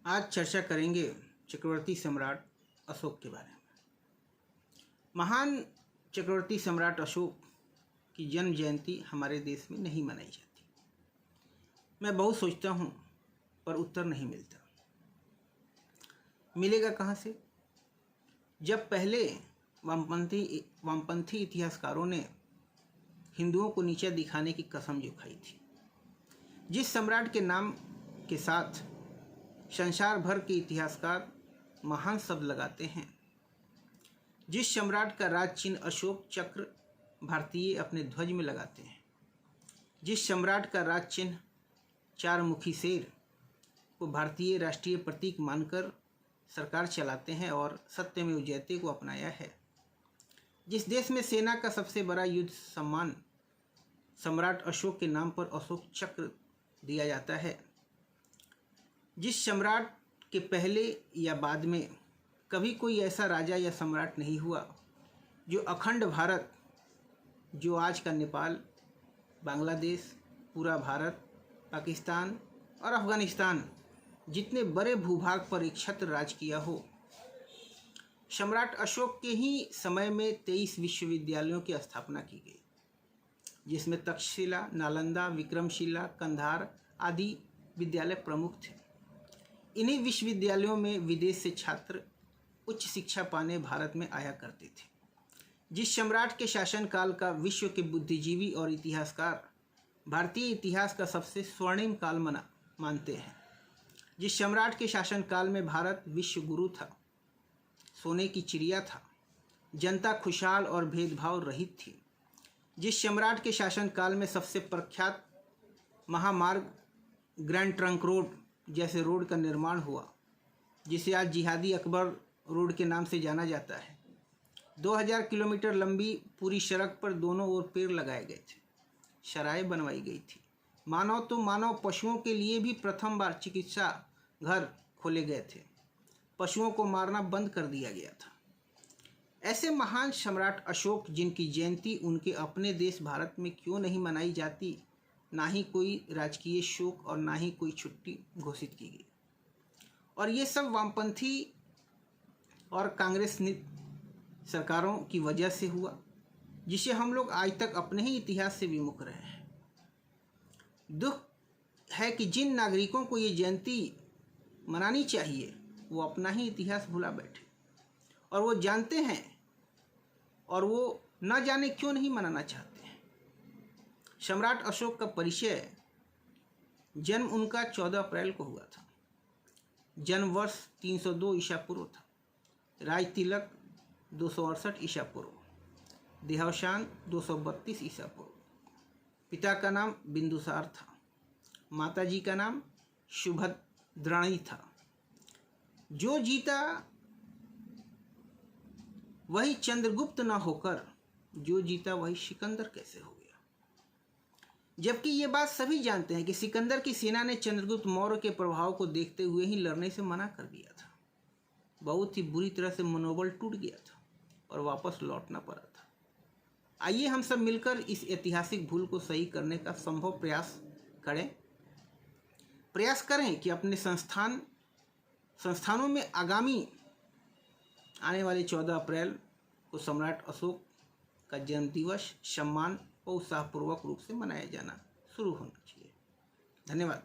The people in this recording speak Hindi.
आज चर्चा करेंगे चक्रवर्ती सम्राट अशोक के बारे में। महान चक्रवर्ती सम्राट अशोक की जन्म जयंती हमारे देश में नहीं मनाई जाती। मैं बहुत सोचता हूँ पर उत्तर नहीं मिलता। मिलेगा कहाँ से? जब पहले वामपंथी इतिहासकारों ने हिंदुओं को नीचा दिखाने की कसम जो खाई थी, जिस सम्राट के नाम के साथ संसार भर के इतिहासकार महान शब्द लगाते हैं, जिस सम्राट का राज चिन्ह अशोक चक्र भारतीय अपने ध्वज में लगाते हैं, जिस सम्राट का राज चिन्ह चार मुखी शेर को भारतीय राष्ट्रीय प्रतीक मानकर सरकार चलाते हैं और सत्यमेव जयते को अपनाया है, जिस देश में सेना का सबसे बड़ा युद्ध सम्मान सम्राट अशोक के नाम पर अशोक चक्र दिया जाता है, जिस सम्राट के पहले या बाद में कभी कोई ऐसा राजा या सम्राट नहीं हुआ जो अखंड भारत, जो आज का नेपाल, बांग्लादेश, पूरा भारत, पाकिस्तान और अफगानिस्तान जितने बड़े भूभाग पर एक छत्र राज किया हो। सम्राट अशोक के ही समय में 23 विश्वविद्यालयों की स्थापना की गई, जिसमें तक्षशिला, नालंदा, विक्रमशिला, कंधार आदि विद्यालय प्रमुख थे। इन्हीं विश्वविद्यालयों में विदेश से छात्र उच्च शिक्षा पाने भारत में आया करते थे। जिस सम्राट के शासनकाल का विश्व के बुद्धिजीवी और इतिहासकार भारतीय इतिहास का सबसे स्वर्णिम काल मानते हैं, जिस सम्राट के शासनकाल में भारत विश्व गुरु था, सोने की चिड़िया था, जनता खुशहाल और भेदभाव रहित थी, जिस सम्राट के शासनकाल में सबसे प्रख्यात महामार्ग ग्रैंड ट्रंक रोड जैसे रोड का निर्माण हुआ, जिसे आज जिहादी अकबर रोड के नाम से जाना जाता है। 2000 किलोमीटर लंबी पूरी सड़क पर दोनों ओर पेड़ लगाए गए थे, सराय बनवाई गई थी। मानव तो मानव, पशुओं के लिए भी प्रथम बार चिकित्सा घर खोले गए थे। पशुओं को मारना बंद कर दिया गया था। ऐसे महान सम्राट अशोक, जिनकी जयंती उनके अपने देश भारत में क्यों नहीं मनाई जाती, ना ही कोई राजकीय शोक और ना ही कोई छुट्टी घोषित की गई। और ये सब वामपंथी और कांग्रेस सरकारों की वजह से हुआ, जिसे हम लोग आज तक अपने ही इतिहास से विमुख रहे हैं। दुख है कि जिन नागरिकों को ये जयंती मनानी चाहिए वो अपना ही इतिहास भुला बैठे, और वो जानते हैं और वो न जाने क्यों नहीं मनाना चाहते हैं। सम्राट अशोक का परिचय, जन्म उनका 14 अप्रैल को हुआ था। जन्म वर्ष 302 ईसा पूर्व था। राज तिलक 268 ईसा पूर्व। देहावसान 232 ईसा पूर्व। पिता का नाम बिंदुसार था। माता जी का नाम सुभद्राणी था। जो जीता वही चंद्रगुप्त न होकर जो जीता वही सिकंदर कैसे हो गया? जबकि ये बात सभी जानते हैं कि सिकंदर की सेना ने चंद्रगुप्त मौर्य के प्रभाव को देखते हुए ही लड़ने से मना कर दिया था। बहुत ही बुरी तरह से मनोबल टूट गया था और वापस लौटना पड़ा था। आइए हम सब मिलकर इस ऐतिहासिक भूल को सही करने का संभव प्रयास करें कि अपने संस्थानों में आगामी आने वाले 14 अप्रैल को सम्राट अशोक का जन्म दिवस सम्मान और उत्साहपूर्वक रूप से मनाया जाना शुरू होना चाहिए। धन्यवाद।